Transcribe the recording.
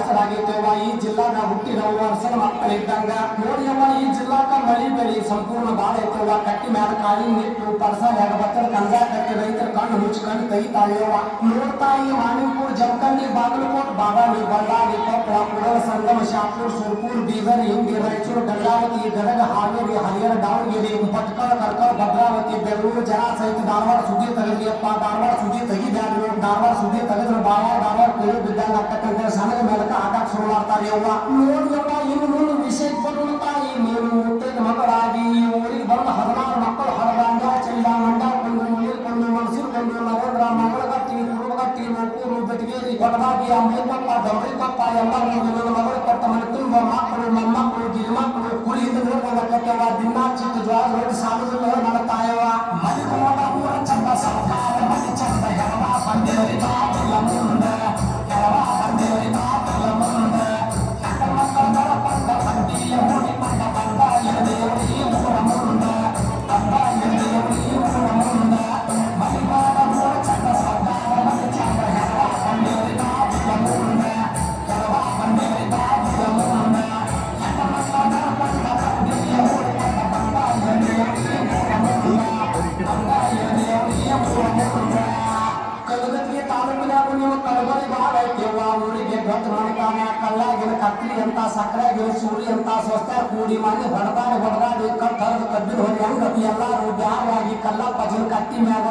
ಹೆಸರಾಗಿದ್ದೇವ ಈ ಜಿಲ್ಲಾಗ ಹುಟ್ಟಿದವ ವರ್ಷದ ಮಕ್ಕಳಿದ್ದಂಗ ನೋಡಿಯವ್ವ ಈ ಜಿಲ್ಲಾಕ ಮಳಿ ಬೆಳಿ ಸಂಪೂರ್ಣ ಬಾಳ ಐತವ ಕಟ್ಟಿ ಮ್ಯಾಲ ಕಾಳಿ ನಿಟ್ಟು ಪಡಸಾಗ ಬತ್ತದ ಕಣಜ ಕಟ್ಟಿ ರೈತರ ಕಣ್ಣು ಮುಚ್ಕೊಂಡು ತೆಗಿತಾಳೆಯವ್ವ ನೋಡ್ತಾ ಈ ಮಾನಿಪುರ ಜಮಖಂಡಿ ಬಾಗಲಕೋಟ್ ಬಾದಾಮಿ ಬಳ್ಳಾರಿ ಕೊಪ್ಪಳ ಕುಡಲ ಸಂಗಮ ಶಾಪುರ್ ಸುರ್ಪುರ್ ಬೀದರ್ ಹಿಂಡಿ ರಾಯಚೂರು ಗಂಗಾವತಿ ಗದಗ ಹಾವೇರಿ ಹರಿಹರ ದಾವಣಗೆರೆ ಭಟ್ಕಳ ಕರ್ಕಳ ಭದ್ರಾವತಿ ಬೆಂಗಳೂರು ಜನ ಸಹಿತ ಧಾರವಾಡ ಸುದ್ದಿ ತೆಗೆದಿಯಪ್ಪ ಧಾರವಾಡ ಸುದ್ದಿ ತೆಗಿದಾರು ಧಾರವಾಡ ಸುದ್ದಿ ತೆಗೆದ್ರು ಬಾಳ ಧಾರವಾಡ ಕೇಳಿ ಬಿದ್ದಾಗ ಆಗ್ತಕ್ಕಂಥ ಸಣ್ಣದ ಮೇಲಕ ಹಾಕಕ್ ಶುರು ಮಾಡ್ತಾರೆ ಅವ್ವ ನೋಡಿಯವ್ವ ಇನ್ನು ಮುಂದೆ ವಿಷಯ ಬರುವ ತಾಯಿ ನೀನು ಮುಟ್ಟಿದ ಮಕ್ಕಳಾಗಿ ಈ ಊರಿಗೆ ಬಂದ 16 ಮಕ್ಕಳು ಹರಗಂಡ ಚಂದ ಮಂಡ ಕೊಂಡು ನೀರ್ಕೊಂಡು ಮನಸ್ಸಿರ್ಕೊಂಡು ನರೇಂದ್ರ ಮಗಳಗಟ್ಟಿ ಕುರುಬಗಟ್ಟಿ ನೂಕೂರು ಬೆಟಗೇರಿ ಕೊಡದಾಗಿ ಅಂಬಲಿಕೊಪ್ಪ ದೊಡ್ಡಕೊಪ್ಪ ಎಲ್ಲ ನನ್ನ ಮಗಳು ಕೊಟ್ಟ ಮನೆ ತುಂಬ ಮಕ್ಕಳು ಮೊಮ್ಮಕ್ಕಳು ಗಿರಿಮಕ್ಕಳು ಕುರಿ ಹಿಂದೆ ನೋಡ್ಕೊಂಡಕ್ಕವ ದಿನ ಚಿಕ್ಕ ಜ್ವಾಳ ರೊಟ್ಟಿ ಸಾಲುದಿಲ್ಲ ನನ್ನ ತಾಯವ ಮನೆ ನೋಡ ಊರ ಚಂದ ಸರ್ಕಾರ ಮನೆ ಚಂದ ಹೆರವ ಬಂದೇರಿ ಬಾಗಿಲ ಮುಂದೆ ಹೆರವ ಬಂದೇರಿ ಬಾಗಿಲ ಮುಂದೆ ಮಕ್ಕಳ ಬಂದ ಬಂದಿಯ ಮೂಡಿಕೊಂಡ ಬಂದ ಎದೆಯರಿ ಊರ ಮುಂದೆ ಬಂದ ಎದೆಯರಿ ಊರ ಮುಂದೆ ಮನೆ ನೋಡ ಊರ ಚಂದ ಸರ್ಕಾರ ಮನೆ ಚಂದ ಹೆರವ ಬಂದೇರಿ ಬಾಗಿಲ ಮುಂದೆ ಹೆರವ ಬಂದೇರಿ ಬಾಗಿಲ ಮುಂದೆ ಮಕ್ಕಳ ಬಂದ ಬಂದಿಯ ಮೂಡಿಕೊಂಡ ಬಂದ ಎದೆಯರಿ ಊರ ಮುಂದೆ ಬಂದ ಎದೆಯರಿ ಊರ ಮುಂದೆ ಕಲಗಟ್ಟಿಗೆ ತಾಲೂಕಿನಾಗ ನೀವು ಕಳಬಳಿ ಭಾಳ ಐತೆವ್ವ ಊರಿಗೆ ಗೊತ್ತು ಮಾಡ್ತಾನೆ ಕಲ್ಲಾಗಿನ ಕತ್ರಿ ಅಂತ ಸಕ್ಕರೆಗಿನ ಸೂರಿ ಅಂತ ಸ್ವಸ್ಥ ಕೂಡಿ ಮಾಡಿ ಹೊಡೆದಾಡಿ ಕಟ್ ಹರಿದು ಕಬ್ಬಿನ ಹೊಡಿ ಹಂಗ ಎಲ್ಲಾರು ಬ್ಯಾಗಾಗಿ ಕಲ್ಲ ಪಜಲ್ ಕಟ್ಟಿ ಮ್ಯಾಗ